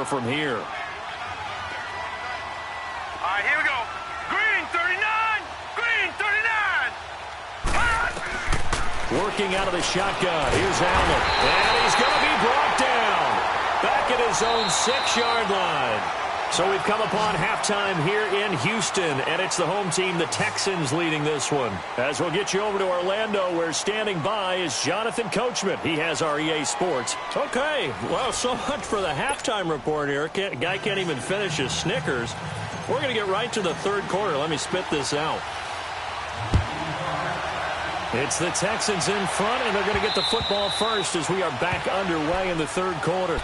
from here. All right, here we go. Green 39! Green 39! Working out of the shotgun. Here's Allen. And he's going to be brought down. Back at his own 6-yard line. So we've come upon halftime here in Houston, and it's the home team, the Texans, leading this one. As we'll get you over to Orlando, where standing by is Jonathan Coachman. He has our EA Sports. Okay, well, so much for the halftime report here. Guy can't even finish his Snickers. We're going to get right to the third quarter. Let me spit this out. It's the Texans in front, and they're going to get the football first as we are back underway in the third quarter.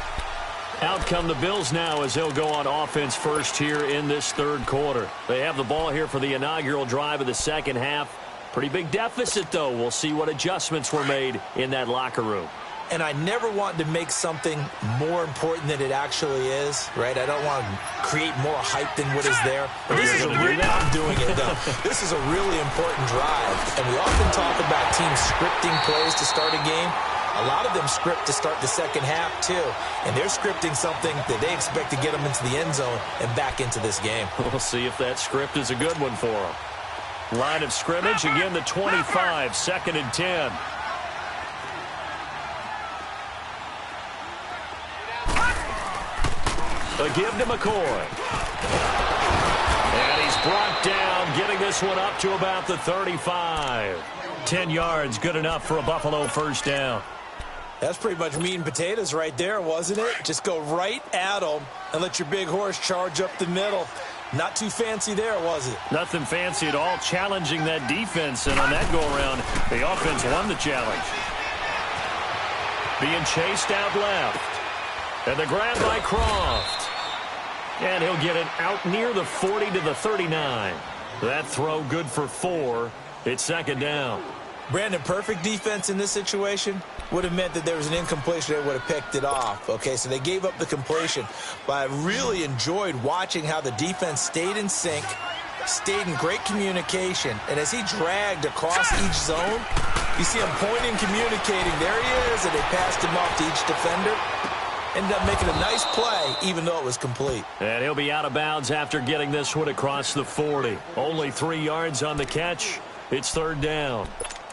Out come the Bills now as they'll go on offense first here in this third quarter. They have the ball here for the inaugural drive of the second half. Pretty big deficit, though. We'll see what adjustments were made in that locker room. And I never want to make something more important than it actually is, right? I don't want to create more hype than what is there. But this is I'm doing it, though. This is a really important drive. And we often talk about teams scripting plays to start a game. A lot of them script to start the second half, too. And they're scripting something that they expect to get them into the end zone and back into this game. We'll see if that script is a good one for them. Line of scrimmage, again the 25, 2nd and 10. A give to McCoy. And he's brought down, getting this one up to about the 35. 10 yards, good enough for a Buffalo first down. That's pretty much meat and potatoes right there, wasn't it? Just go right at them and let your big horse charge up the middle. Not too fancy there, was it? Nothing fancy at all, challenging that defense. And on that go-around, the offense won the challenge. Being chased out left. And the grab by Croft. And he'll get it out near the 40 to the 39. That throw good for 4. It's second down. Brandon, perfect defense in this situation would have meant that there was an incompletion. They would have picked it off. Okay, so they gave up the completion. But I really enjoyed watching how the defense stayed in sync, stayed in great communication. And as he dragged across each zone, you see him pointing, communicating. There he is, and they passed him off to each defender. Ended up making a nice play, even though it was complete. And he'll be out of bounds after getting this one across the 40. Only 3 yards on the catch. It's third down.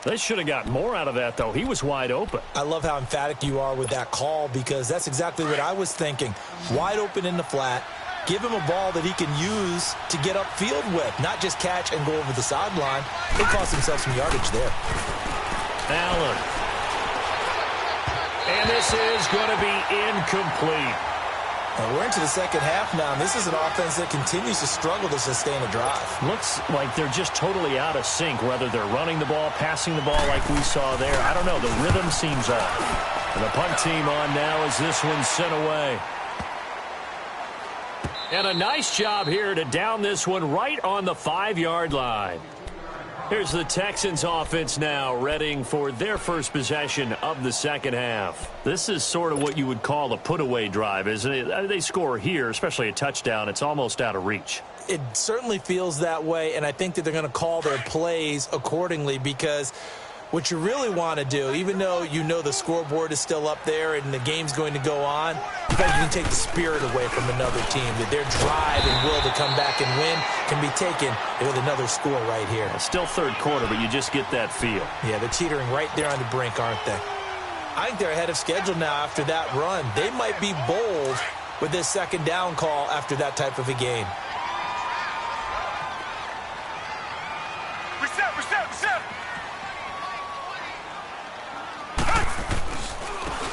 They should have got more out of that, though. He was wide open. I love how emphatic you are with that call, because that's exactly what I was thinking. Wide open in the flat. Give him a ball that he can use to get upfield with, not just catch and go over the sideline. They cost themselves some yardage there. Allen. And this is going to be incomplete. We're into the second half now, and this is an offense that continues to struggle to sustain a drive. Looks like they're just totally out of sync, whether they're running the ball, passing the ball like we saw there. I don't know. The rhythm seems off. And the punt team on now as this one's sent away. And a nice job here to down this one right on the 5-yard line. Here's the Texans offense now, readying for their first possession of the second half. This is sort of what you would call a put-away drive, isn't it? They score here, especially a touchdown. It's almost out of reach. It certainly feels that way, and I think that they're going to call their plays accordingly, because what you really want to do, even though you know the scoreboard is still up there and the game's going to go on, in fact, you can take the spirit away from another team, that their drive and will to come back and win can be taken with another score right here. It's still third quarter, but you just get that feel. Yeah, they're teetering right there on the brink, aren't they? I think they're ahead of schedule now after that run. They might be bold with this second down call after that type of a game. Reset, reset, reset!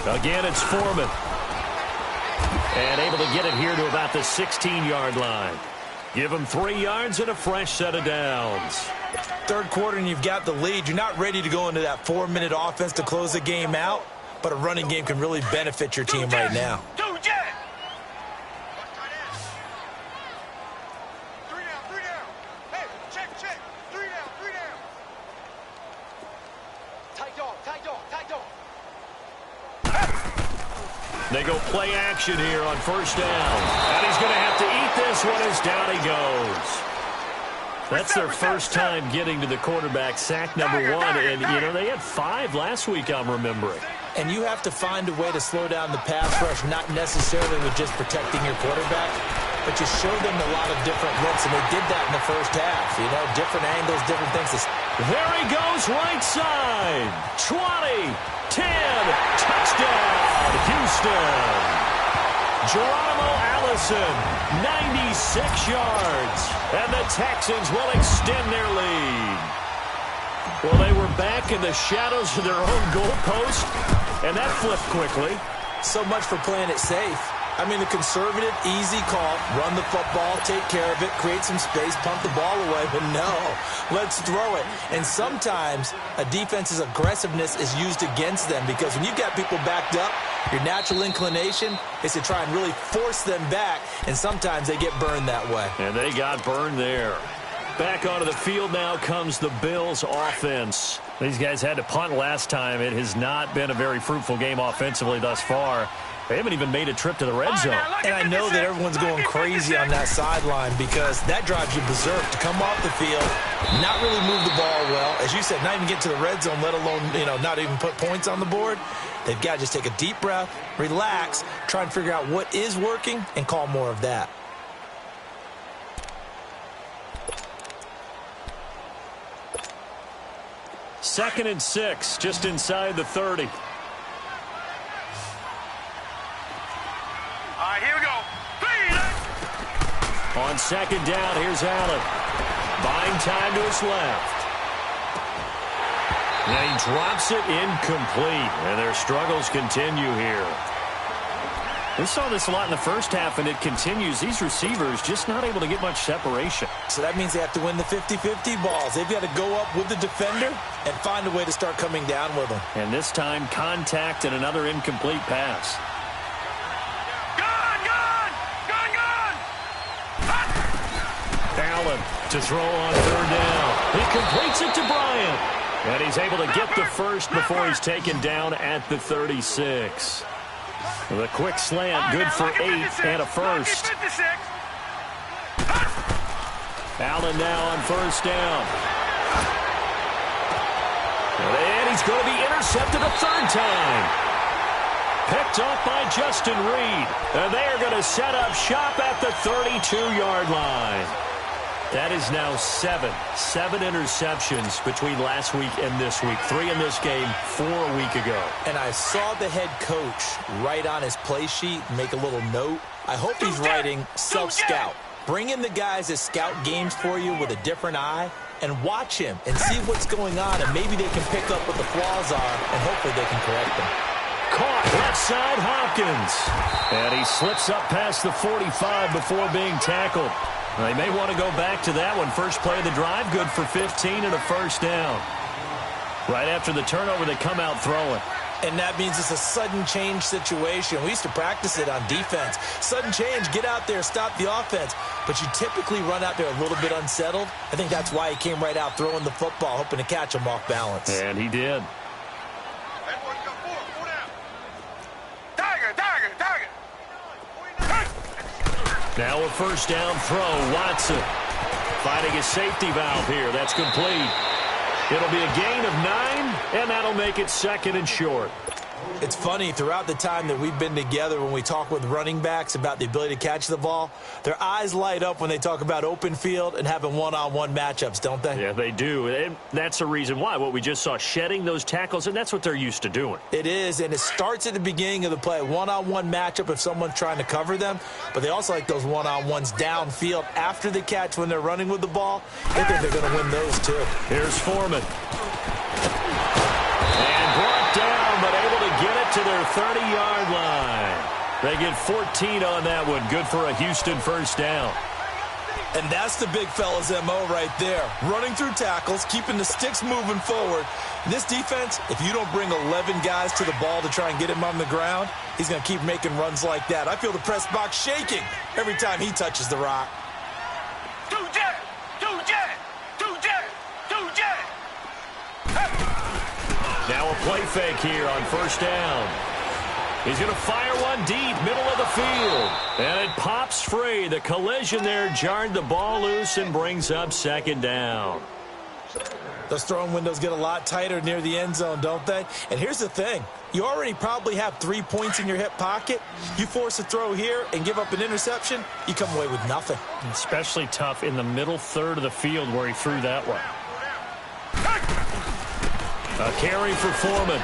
Again, it's Foreman. And able to get it here to about the 16-yard line. Give them 3 yards and a fresh set of downs. Third quarter and you've got the lead. You're not ready to go into that 4-minute offense to close the game out, but a running game can really benefit your team right now. They go play action here on first down. And he's going to have to eat this one as down he goes. That's their first time getting to the quarterback, sack number 1. And, you know, they had 5 last week, I'm remembering. And you have to find a way to slow down the pass rush, not necessarily with just protecting your quarterback, but you show them a lot of different looks, and they did that in the first half. You know, different angles, different things. There he goes, right side. 20, 10, touchdown, Houston. Geronimo Allison, 96 yards, and the Texans will extend their lead. Well, they were back in the shadows of their own goalpost, and that flipped quickly. So much for playing it safe. I mean, the conservative, easy call, run the football, take care of it, create some space, pump the ball away, but no, let's throw it. And sometimes a defense's aggressiveness is used against them because when you've got people backed up, your natural inclination is to try and really force them back, and sometimes they get burned that way. And they got burned there. Back onto the field now comes the Bills offense. These guys had to punt last time. It has not been a very fruitful game offensively thus far. They haven't even made a trip to the red zone. And I know that everyone's going crazy on that sideline because that drives you berserk to come off the field, not really move the ball well. As you said, not even get to the red zone, let alone, not even put points on the board. They've got to just take a deep breath, relax, try and figure out what is working, and call more of that. Second and 6, just inside the 30. All right, here we go. On second down, here's Allen. Buying time to his left. And he drops it incomplete. And their struggles continue here. We saw this a lot in the first half, and it continues. These receivers just not able to get much separation. So that means they have to win the 50-50 balls. They've got to go up with the defender and find a way to start coming down with them. And this time, contact and another incomplete pass. Allen to throw on third down. He completes it to Bryant. And he's able to get the first before he's taken down at the 36. The quick slant, good for 8 and a first. Allen now on first down. And he's going to be intercepted a third time. Picked off by Justin Reed. And they are going to set up shop at the 32-yard line. That is now 7 interceptions between last week and this week. 3 in this game, 4 a week ago. And I saw the head coach write on his play sheet, make a little note. I hope he's writing self-scout. Bring in the guys that scout games for you with a different eye and watch him and see what's going on, and maybe they can pick up what the flaws are, and hopefully they can correct them. Caught left side Hopkins. And he slips up past the 45 before being tackled. They may want to go back to that one. First play of the drive, good for 15 and a first down. Right after the turnover, they come out throwing. And that means it's a sudden change situation. We used to practice it on defense. Sudden change, get out there, stop the offense. But you typically run out there a little bit unsettled. I think that's why he came right out throwing the football, hoping to catch him off balance. And he did. Now a first down throw, Watson. Finding a safety valve here. That's complete. It'll be a gain of 9, and that'll make it second and short. It's funny, throughout the time that we've been together, when we talk with running backs about the ability to catch the ball, their eyes light up when they talk about open field and having one-on-one matchups, don't they? Yeah, they do. And that's the reason why. What we just saw, shedding those tackles, and that's what they're used to doing. It is, and it starts at the beginning of the play. One-on-one matchup if someone's trying to cover them, but they also like those one-on-ones downfield after the catch when they're running with the ball. They think they're going to win those, too. Here's Foreman. And brought down, but able to get it to their 30-yard line. They get 14 on that one. Good for a Houston first down. And that's the big fella's MO right there. Running through tackles, keeping the sticks moving forward. In this defense, if you don't bring 11 guys to the ball to try and get him on the ground, he's going to keep making runs like that. I feel the press box shaking every time he touches the rock. Now a play fake here on first down. He's going to fire one deep, middle of the field. And it pops free. The collision there jarred the ball loose and brings up second down. Those throwing windows get a lot tighter near the end zone, don't they? And here's the thing. You already probably have 3 points in your hip pocket. You force a throw here and give up an interception, you come away with nothing. Especially tough in the middle third of the field where he threw that one. A carry for Foreman.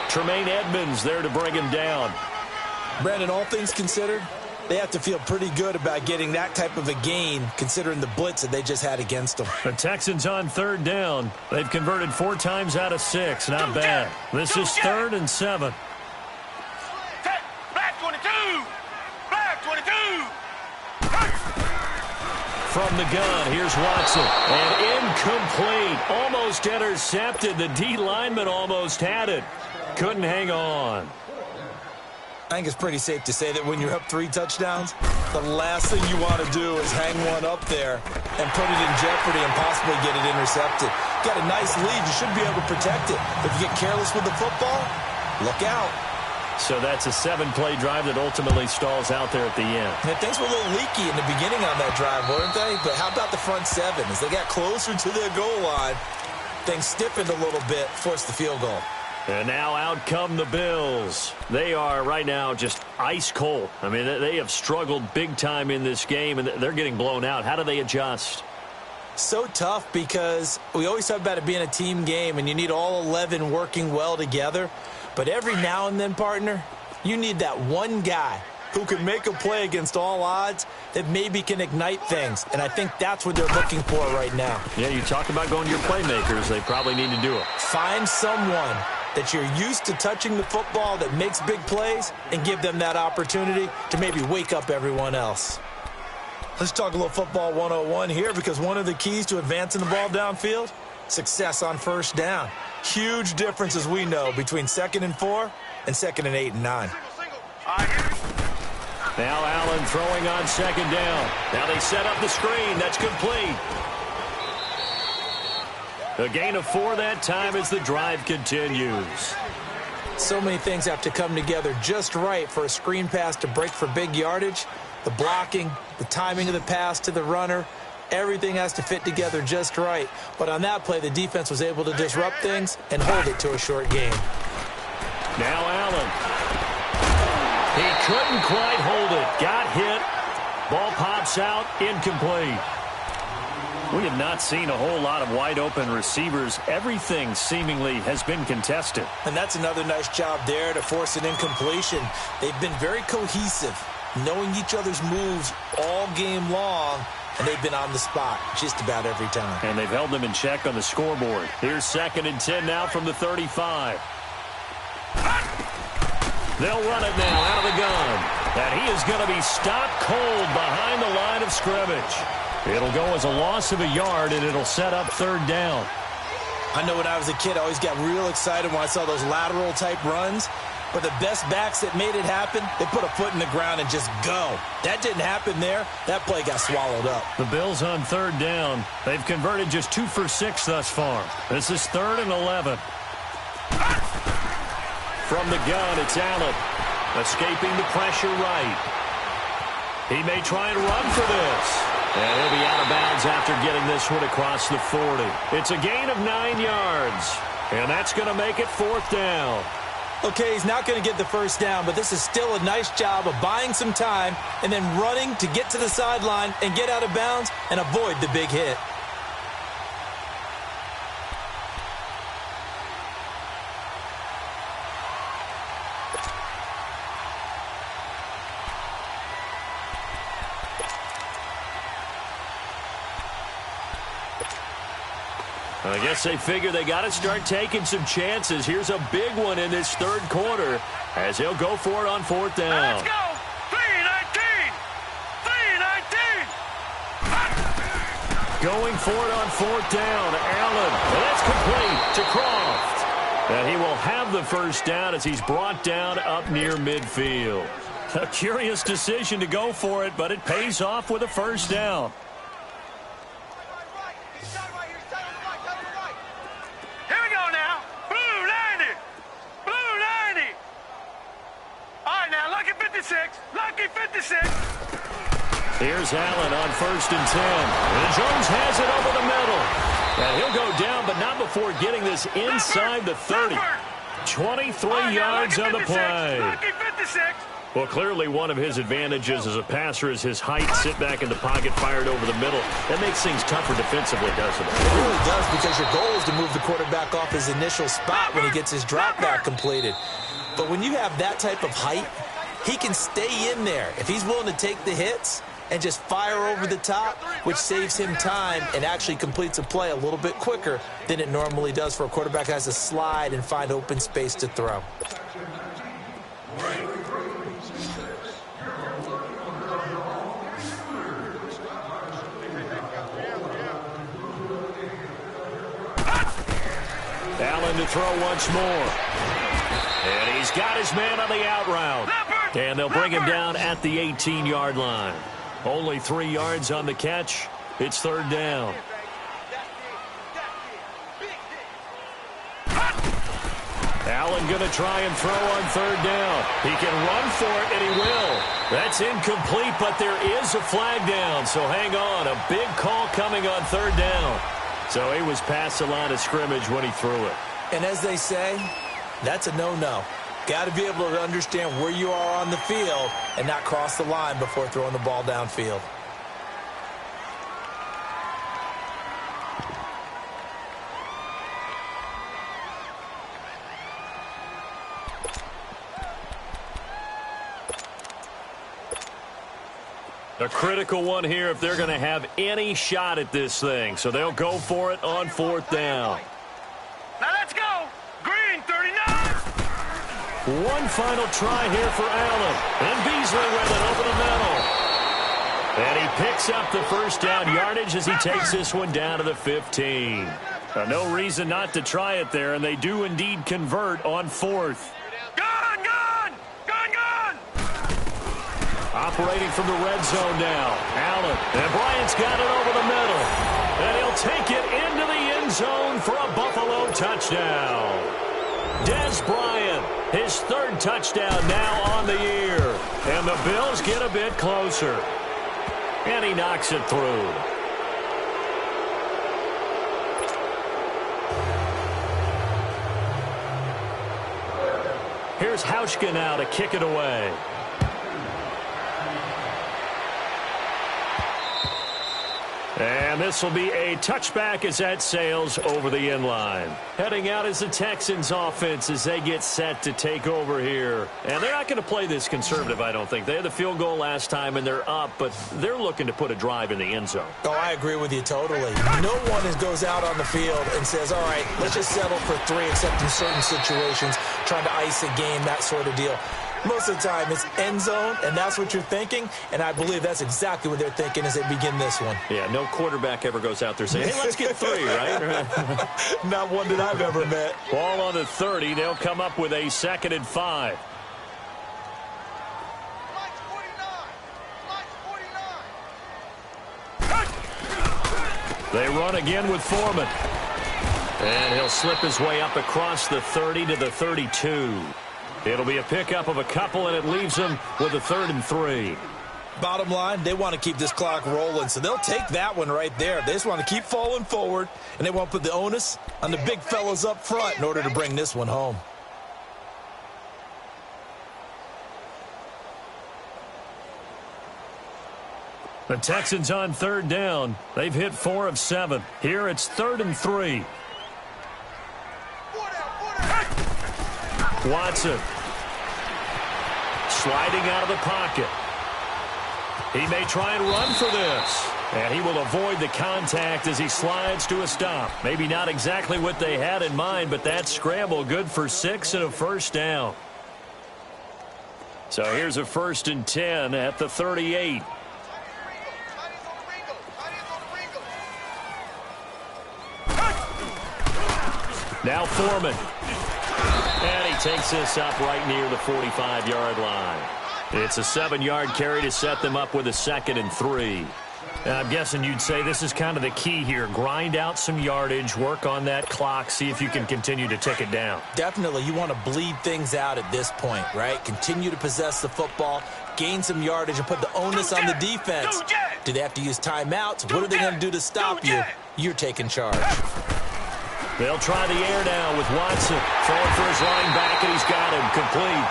Tremaine Edmonds there to bring him down. Brandon, all things considered, they have to feel pretty good about getting that type of a gain considering the blitz that they just had against them. The Texans on third down. They've converted 4 times out of 6. Not bad. This is 3rd and 7. Black 22! Black 22! From the gun, here's Watson. And incomplete. Almost intercepted. The D lineman almost had it. Couldn't hang on. I think it's pretty safe to say that when you're up 3 touchdowns, the last thing you want to do is hang one up there and put it in jeopardy and possibly get it intercepted. Got a nice lead. You should be able to protect it. If you get careless with the football, look out. So that's a 7-play drive that ultimately stalls out there at the end. And things were a little leaky in the beginning on that drive, weren't they? But how about the front 7? As they got closer to their goal line, things stiffened a little bit, forced the field goal. And now out come the Bills. They are right now just ice cold. I mean, they have struggled big time in this game, and they're getting blown out. How do they adjust? So tough because we always talk about it being a team game, and you need all 11 working well together. But every now and then, partner, you need that one guy who can make a play against all odds that maybe can ignite things. And I think that's what they're looking for right now. Yeah, you talk about going to your playmakers. They probably need to do it. Find someone that you're used to touching the football that makes big plays and give them that opportunity to maybe wake up everyone else. Let's talk a little football 101 here because one of the keys to advancing the ball downfield, success on first down. Huge difference, as we know, between 2nd and 4 and 2nd and 8 and 9. Now Allen throwing on 2nd down. Now they set up the screen. That's complete. A gain of 4 that time as the drive continues. So many things have to come together just right for a screen pass to break for big yardage. The blocking, the timing of the pass to the runner, everything has to fit together just right. But on that play, the defense was able to disrupt things and hold it to a short game. Now Allen. He couldn't quite hold it. Got hit. Ball pops out. Incomplete. We have not seen a whole lot of wide-open receivers. Everything seemingly has been contested. And that's another nice job there to force an incompletion. They've been very cohesive, knowing each other's moves all game long, and they've been on the spot just about every time. And they've held them in check on the scoreboard. Here's 2nd and 10 now from the 35. They'll run it now out of the gun. And he is going to be stopped cold behind the line of scrimmage. It'll go as a loss of a yard, and it'll set up 3rd down. I know when I was a kid, I always got real excited when I saw those lateral-type runs. But the best backs that made it happen, they put a foot in the ground and just go. That didn't happen there. That play got swallowed up. The Bills on 3rd down. They've converted just 2 for 6 thus far. This is 3rd and 11. From the gun, it's Allen. Escaping the pressure right. He may try and run for this. And he'll be out of bounds after getting this one across the 40. It's a gain of 9 yards. And that's going to make it 4th down. Okay, he's not going to get the first down, but this is still a nice job of buying some time and then running to get to the sideline and get out of bounds and avoid the big hit. I guess they figure they got to start taking some chances. Here's a big one in this 3rd quarter as he'll go for it on 4th down. Let's go! 3-19! 3-19! Going for it on 4th down. Allen. And that's complete to Croft. And he will have the first down as he's brought down up near midfield. A curious decision to go for it, but it pays off with a first down. Here we go now. Blue 90! Blue 90! All right, now, lucky 56. Lucky 56. Here's Allen on 1st and 10. And Jones has it over the middle. And he'll go down, but not before getting this inside the 30. 23 yards on the play. Lucky 56. Well, clearly one of his advantages as a passer is his height. Sit back in the pocket, fired over the middle. That makes things tougher defensively, doesn't it? It really does, because your goal is to move the quarterback off his initial spot when he gets his drop back completed. But when you have that type of height, he can stay in there. If he's willing to take the hits and just fire over the top, which saves him time and actually completes a play a little bit quicker than it normally does for a quarterback who has to slide and find open space to throw. Allen to throw once more. And he's got his man on the out route. And they'll bring him down at the 18-yard line. Only 3 yards on the catch. It's third down. Allen going to try and throw on third down. He can run for it, and he will. That's incomplete, but there is a flag down. So hang on. A big call coming on third down. So he was past the line of scrimmage when he threw it. And as they say, that's a no-no. Got to be able to understand where you are on the field and not cross the line before throwing the ball downfield. A critical one here if they're going to have any shot at this thing. So they'll go for it on fourth down. Now let's go. Green, 39. One final try here for Allen. And Beasley with it over the middle. And he picks up the first down yardage as he takes this one down to the 15. No reason not to try it there, and they do indeed convert on fourth. Gun, gun, gun, gun. Operating from the red zone now. Allen. And Bryant's got it over the middle. And he'll take it into the end zone for a Buffalo touchdown. Des Bryant, his third touchdown now on the year. And the Bills get a bit closer. And he knocks it through. Here's Hauschka now to kick it away. And this will be a touchback as that sails over the end line. Heading out is the Texans offense as they get set to take over here. And they're not going to play this conservative, I don't think. They had the field goal last time and they're up, but they're looking to put a drive in the end zone. Oh, I agree with you totally. No one goes out on the field and says, all right, let's just settle for 3, except in certain situations, trying to ice a game, that sort of deal. Most of the time, it's end zone, and that's what you're thinking, and I believe that's exactly what they're thinking as they begin this one. Yeah, no quarterback ever goes out there saying, hey, let's get 3, right? Not one that I've ever met. Ball on the 30. They'll come up with a 2nd and 5. They run again with Foreman. And he'll slip his way up across the 30 to the 32. It'll be a pickup of a couple, and it leaves them with a 3rd and 3. Bottom line, they want to keep this clock rolling, so they'll take that one right there. They just want to keep falling forward, and they want to put the onus on the big fellas up front in order to bring this one home. The Texans on 3rd down. They've hit 4 of 7. Here it's 3rd and 3. Watson. Sliding out of the pocket. He may try and run for this. And he will avoid the contact as he slides to a stop. Maybe not exactly what they had in mind, but that scramble good for 6 and a first down. So here's a 1st and 10 at the 38. Now Foreman. And he takes this up right near the 45-yard line. It's a 7-yard carry to set them up with a 2nd and 3. I'm guessing you'd say this is kind of the key here. Grind out some yardage, work on that clock, see if you can continue to tick it down. Definitely. You want to bleed things out at this point, right? Continue to possess the football, gain some yardage, and put the onus on the defense. Do they have to use timeouts? What are they going to do to stop you? You're taking charge. They'll try the air now with Watson. Throwing for his running back, and he's got him complete.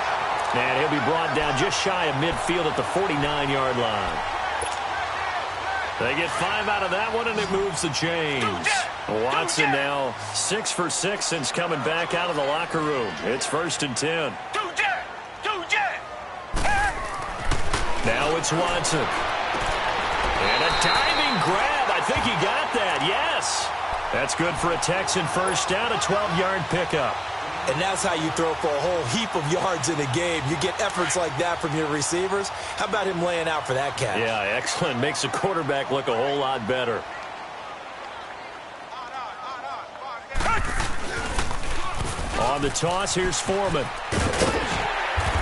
And he'll be brought down just shy of midfield at the 49-yard line. They get 5 out of that one, and it moves the chains. Watson now 6 for 6 since coming back out of the locker room. It's 1st and 10. Now it's Watson. And a diving grab. I think he got that. Yes. That's good for a Texan first down, a 12-yard pickup. And that's how you throw for a whole heap of yards in a game. You get efforts like that from your receivers. How about him laying out for that catch? Yeah, excellent. Makes the quarterback look a whole lot better. On the toss, here's Foreman.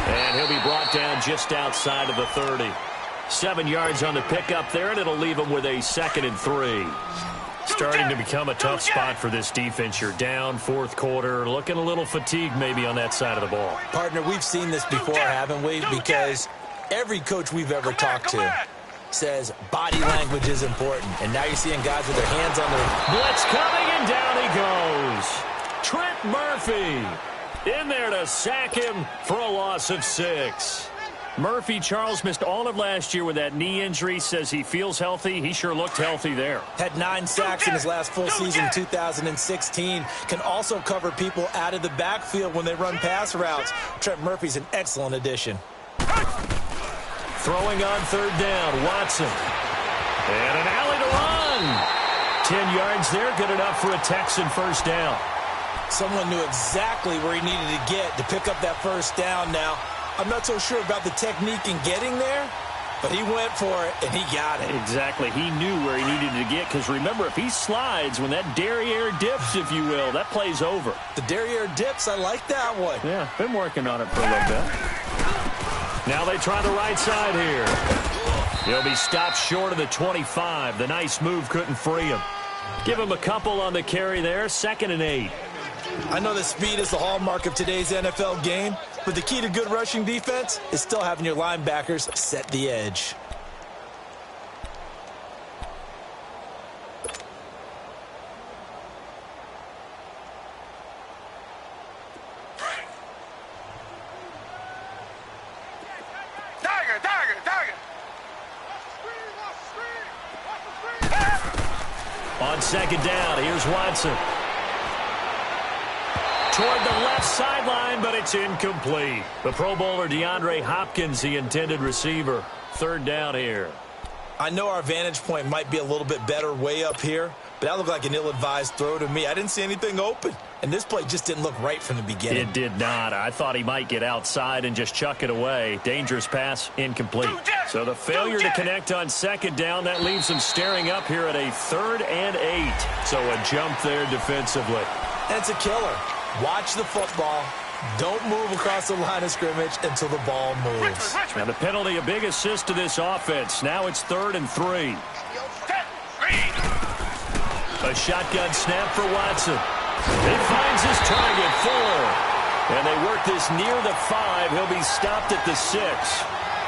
And he'll be brought down just outside of the 30. 7 yards on the pickup there, and it'll leave him with a 2nd and 3. Starting to become a tough spot for this defense. You're down 4th quarter, looking a little fatigued maybe on that side of the ball. Partner, we've seen this before, haven't we? Because every coach we've ever talked to says body language is important. And now you're seeing guys with their hands on their... Blitz coming, and down he goes. Trent Murphy in there to sack him for a loss of 6. Murphy, Charles, missed all of last year with that knee injury. Says he feels healthy. He sure looked healthy there. Had 9 sacks in his last full season, 2016. Can also cover people out of the backfield when they run pass routes. Trent Murphy's an excellent addition. Throwing on 3rd down, Watson. And an alley to run. 10 yards there, good enough for a Texan first down. Someone knew exactly where he needed to get to pick up that first down now. I'm not so sure about the technique in getting there, but he went for it, and he got it. Exactly. He knew where he needed to get, because remember, if he slides, when that derriere dips, if you will, that play's over. The derriere dips, I like that one. Yeah, been working on it for a little bit. Now they try the right side here. He'll be stopped short of the 25. The nice move couldn't free him. Give him a couple on the carry there, 2nd and 8. I know that speed is the hallmark of today's NFL game, but the key to good rushing defense is still having your linebackers set the edge. On 2nd down, here's Watson. Toward the left sideline, but it's incomplete. The Pro Bowler DeAndre Hopkins, the intended receiver. 3rd down here. I know our vantage point might be a little bit better way up here, but that looked like an ill-advised throw to me. I didn't see anything open, and this play just didn't look right from the beginning. It did not. I thought he might get outside and just chuck it away. Dangerous pass, incomplete. So the failure to connect on 2nd down, that leaves him staring up here at a 3rd and 8. So a jump there defensively. And it's a killer. Watch the football. Don't move across the line of scrimmage until the ball moves. Now the penalty, a big assist to this offense. Now it's 3rd and 3. A shotgun snap for Watson. He finds his target, Fuller. And they work this near the 5. He'll be stopped at the 6.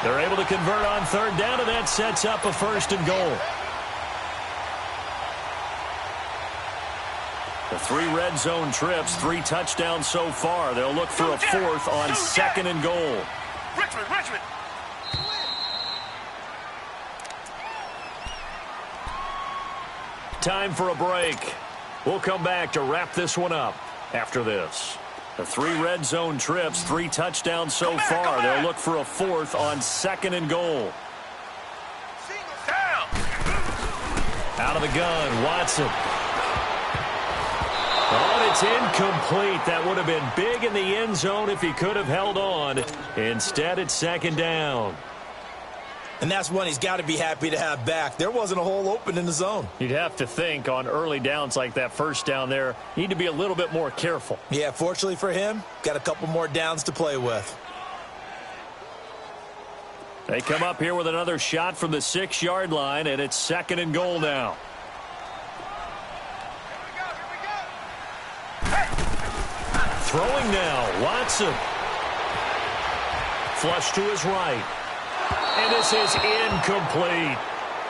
They're able to convert on 3rd down, and that sets up a 1st and goal. The 3 red zone trips, 3 touchdowns so far. They'll look for a 4th on 2nd and goal. Richmond. Time for a break. We'll come back to wrap this one up after this. The 3 red zone trips, 3 touchdowns so far. They'll look for a 4th on 2nd and goal. Out of the gun, Watson. Oh, it's incomplete. That would have been big in the end zone if he could have held on. Instead, it's 2nd down. And that's one he's got to be happy to have back. There wasn't a hole open in the zone. You'd have to think on early downs like that first down there, need to be a little bit more careful. Yeah, fortunately for him, got a couple more downs to play with. They come up here with another shot from the 6-yard line, and it's 2nd and goal now. Throwing now, Watson. Flush to his right. And this is incomplete.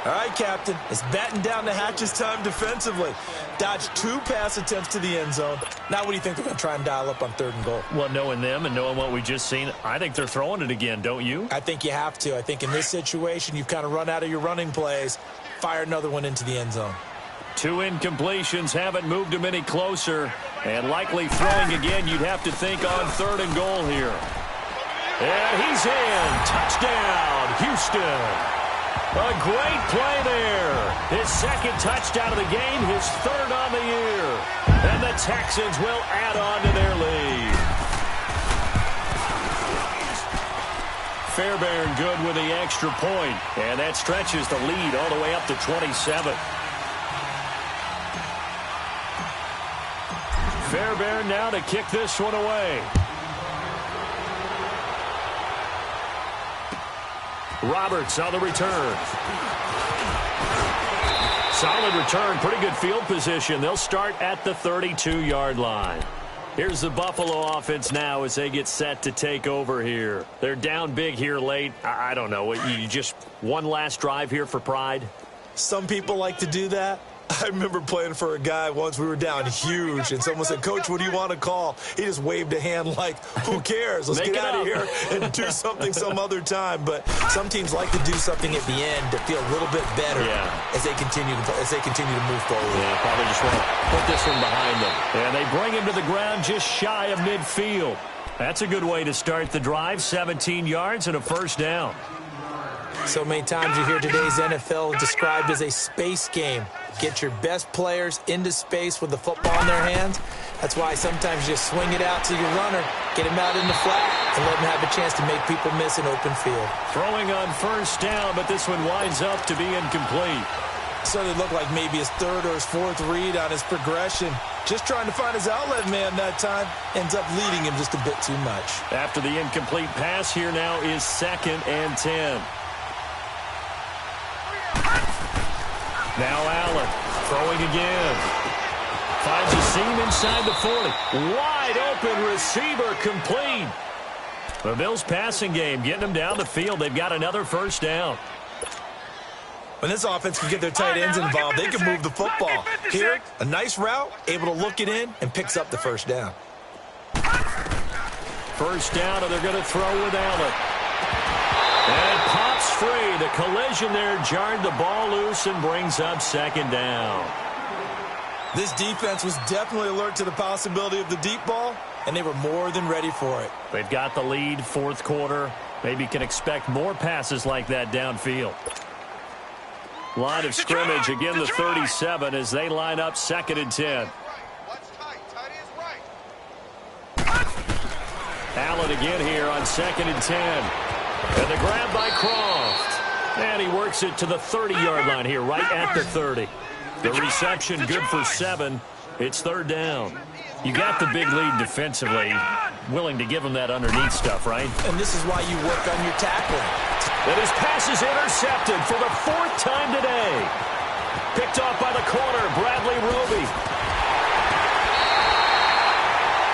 All right, Captain. It's batten down the hatches time defensively. Dodged 2 pass attempts to the end zone. Now what do you think they're going to try and dial up on 3rd and goal? Well, knowing them and knowing what we just seen, I think they're throwing it again, don't you? I think you have to. I think in this situation, you've kind of run out of your running plays. Fire another one into the end zone. 2 incompletions haven't moved him any closer. And likely throwing again, you'd have to think on 3rd and goal here. And he's in. Touchdown, Houston. A great play there. His 2nd touchdown of the game, his 3rd on the year. And the Texans will add on to their lead. Fairbairn good with the extra point. And that stretches the lead all the way up to 27. Fairbairn now to kick this one away. Roberts on the return. Solid return, pretty good field position. They'll start at the 32-yard line. Here's the Buffalo offense now as they get set to take over here. They're down big here late. I don't know. You just one last drive here for pride? Some people like to do that. I remember playing for a guy once. We were down huge, and someone said, "Coach, what do you want to call?" He just waved a hand like, "Who cares? Let's get out of here and do something some other time." But some teams like to do something at the end to feel a little bit better as they continue to move forward. Yeah, probably just want to put this one behind them. And they bring him to the ground just shy of midfield. That's a good way to start the drive. 17 yards and a 1st down. So many times you hear today's NFL described as a space game. Get your best players into space with the football in their hands. That's why sometimes you just swing it out to your runner, get him out in the flat, and let him have a chance to make people miss an open field. Throwing on 1st down, but this one winds up to be incomplete. So it looked like maybe his 3rd or his 4th read on his progression. Just trying to find his outlet man that time. Ends up leading him just a bit too much. After the incomplete pass, here now is 2nd and 10. Now Allen throwing again. Finds a seam inside the 40. Wide open receiver complete. The Bills passing game getting them down the field. They've got another 1st down. When this offense can get their tight ends involved, they can move the football. Here, a nice route, able to look it in, and picks up the 1st down. 1st down, and they're going to throw with Allen. And pops free. The collision there jarred the ball loose and brings up 2nd down. This defense was definitely alert to the possibility of the deep ball, and they were more than ready for it. They've got the lead, 4th quarter. Maybe can expect more passes like that downfield. Line of scrimmage, again the 37 as they line up 2nd and 10. Allen again here on 2nd and 10. And the grab by Croft. And he works it to the 30-yard line here, right at the 30. The reception good for 7. It's 3rd down. You got the big lead defensively. Willing to give him that underneath stuff, right? And this is why you work on your tackling. And his pass is intercepted for the 4th time today. Picked off by the corner, Bradley Roby.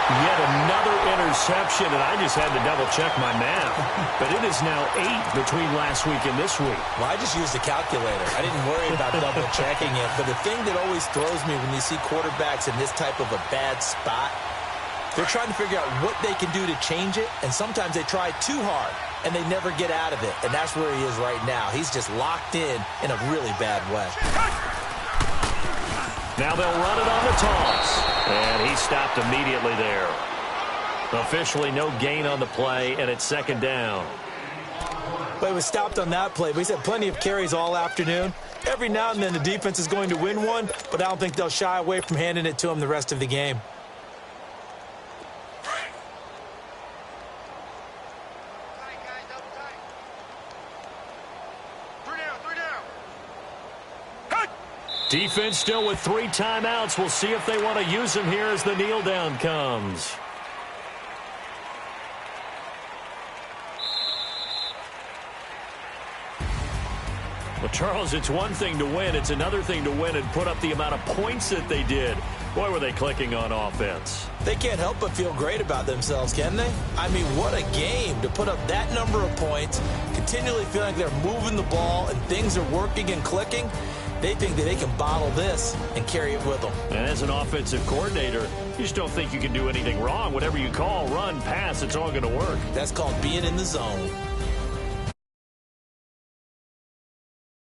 Yet another interception, and I just had to double-check my math. But it is now 8 between last week and this week. Well, I just used a calculator. I didn't worry about double-checking it. But the thing that always throws me when you see quarterbacks in this type of a bad spot, they're trying to figure out what they can do to change it, and sometimes they try too hard, and they never get out of it. And that's where he is right now. He's just locked in a really bad way. Now they'll run it on the toss. And he stopped immediately there. Officially no gain on the play, and it's 2nd down. But he was stopped on that play. But he's had plenty of carries all afternoon. Every now and then the defense is going to win one, but I don't think they'll shy away from handing it to him the rest of the game. Defense still with 3 timeouts. We'll see if they want to use them here as the kneel down comes. Well, Charles, it's one thing to win. It's another thing to win and put up the amount of points that they did. Boy, were they clicking on offense. They can't help but feel great about themselves, can they? I mean, what a game to put up that number of points, continually feeling like they're moving the ball and things are working and clicking. They think that they can bottle this and carry it with them. And as an offensive coordinator, you just don't think you can do anything wrong. Whatever you call, run, pass, it's all going to work. That's called being in the zone.